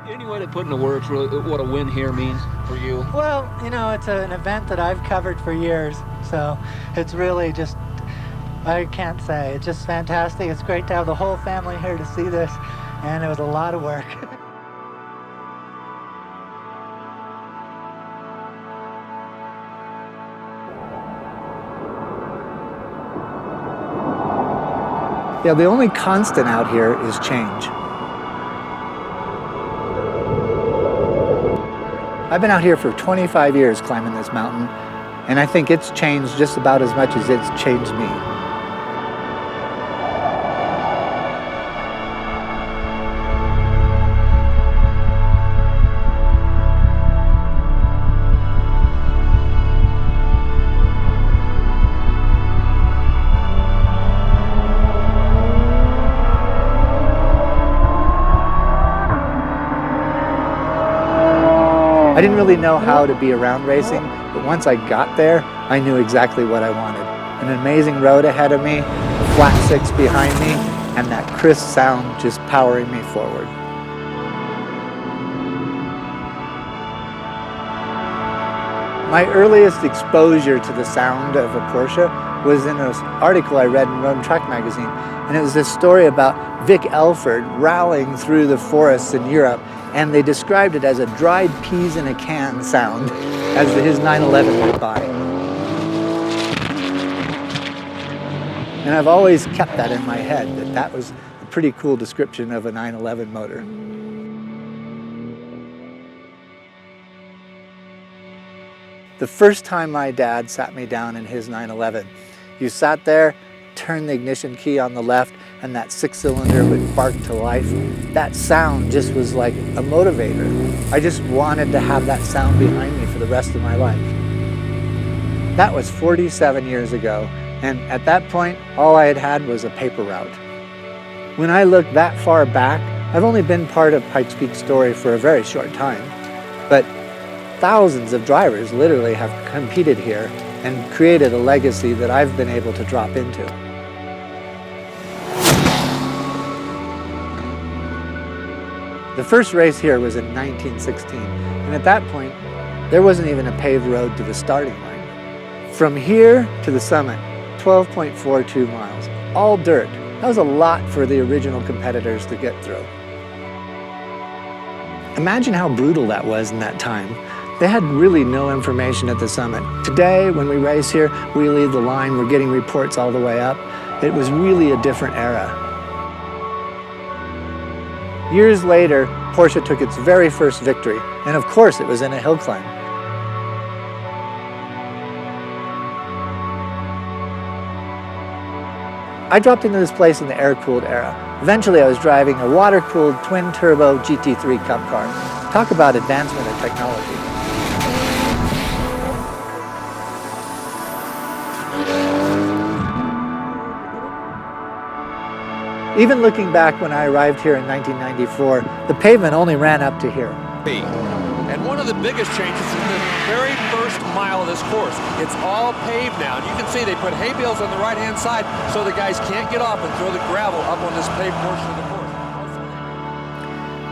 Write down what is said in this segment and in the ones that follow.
Any way to put into words really what a win here means for you? Well, you know, it's an event that I've covered for years, so it's really just, I can't say. It's just fantastic. It's great to have the whole family here to see this, and it was a lot of work. Yeah, the only constant out here is change. I've been out here for 25 years climbing this mountain, and I think it's changed just about as much as it's changed me. I didn't really know how to be around racing, but once I got there, I knew exactly what I wanted. An amazing road ahead of me, a flat six behind me, and that crisp sound just powering me forward. My earliest exposure to the sound of a Porsche was in an article I read in Road and Track magazine, and it was this story about Vic Elford rallying through the forests in Europe, and they described it as a dried peas in a can sound as his 911 went by. And I've always kept that in my head, that was a pretty cool description of a 911 motor. The first time my dad sat me down in his 911, you sat there, turned the ignition key on the left, and that six-cylinder would bark to life. That sound just was like a motivator. I just wanted to have that sound behind me for the rest of my life. That was 47 years ago, and at that point, all I had had was a paper route. When I look that far back, I've only been part of Pikes Peak's story for a very short time, but thousands of drivers literally have competed here and created a legacy that I've been able to drop into. The first race here was in 1916, and at that point, there wasn't even a paved road to the starting line. From here to the summit, 12.42 miles, all dirt. That was a lot for the original competitors to get through. Imagine how brutal that was in that time. They had really no information at the summit. Today, when we race here, we leave the line, we're getting reports all the way up. It was really a different era. Years later, Porsche took its very first victory, and of course it was in a hill climb. I dropped into this place in the air-cooled era. Eventually I was driving a water-cooled twin-turbo GT3 Cup car. Talk about advancement in technology. Even looking back when I arrived here in 1994, the pavement only ran up to here. And one of the biggest changes is the very first mile of this course. It's all paved now. And you can see they put hay bales on the right-hand side so the guys can't get off and throw the gravel up on this paved portion of the course.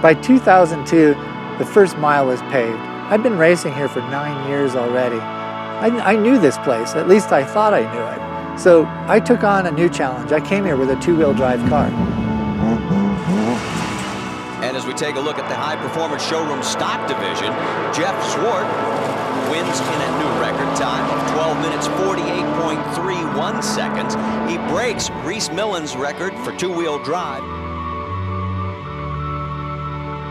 By 2002, the first mile was paved. I'd been racing here for 9 years already. I knew this place, at least I thought I knew it. So I took on a new challenge. I came here with a two-wheel drive car. And as we take a look at the high-performance showroom stock division, Jeff Zwart wins in a new record time of 12 minutes 48.31 seconds. He breaks Reese Millen's record for two-wheel drive.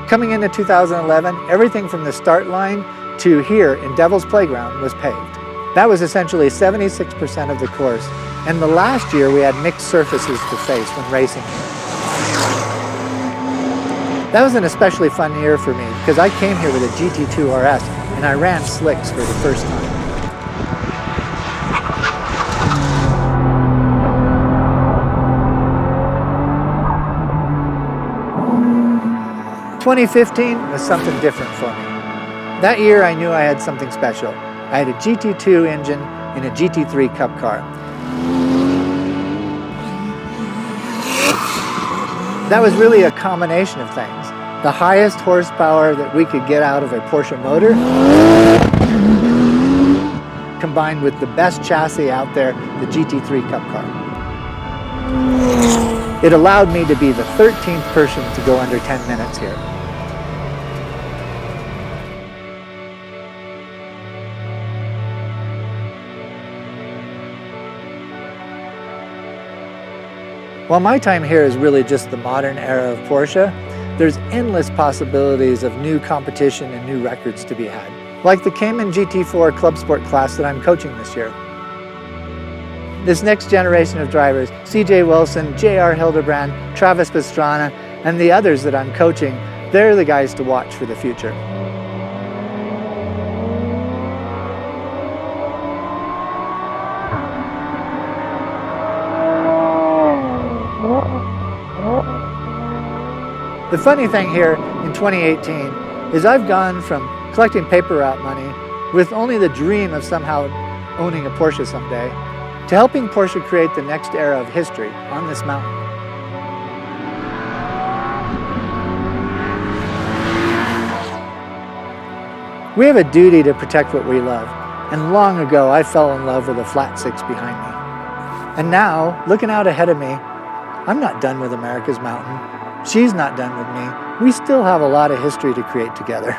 Coming into 2011, everything from the start line to here in Devil's Playground was paved. That was essentially 76% of the course. And the last year we had mixed surfaces to face when racing here. That was an especially fun year for me because I came here with a GT2 RS and I ran slicks for the first time. "2015 was something different for me. That year I knew I had something special. I had a GT2 engine in a GT3 Cup car. That was really a combination of things. the highest horsepower that we could get out of a Porsche motor, combined with the best chassis out there, the GT3 Cup car. It allowed me to be the 13th person to go under 10 minutes here. While my time here is really just the modern era of Porsche, there's endless possibilities of new competition and new records to be had, like the Cayman GT4 Club Sport class that I'm coaching this year. This next generation of drivers, CJ Wilson, JR Hildebrand, Travis Pastrana, and the others that I'm coaching, they're the guys to watch for the future. The funny thing here in 2018 is I've gone from collecting paper route money with only the dream of somehow owning a Porsche someday to helping Porsche create the next era of history on this mountain. We have a duty to protect what we love, and long ago I fell in love with a flat six behind me. And now, looking out ahead of me, I'm not done with America's mountain. She's not done with me. We still have a lot of history to create together.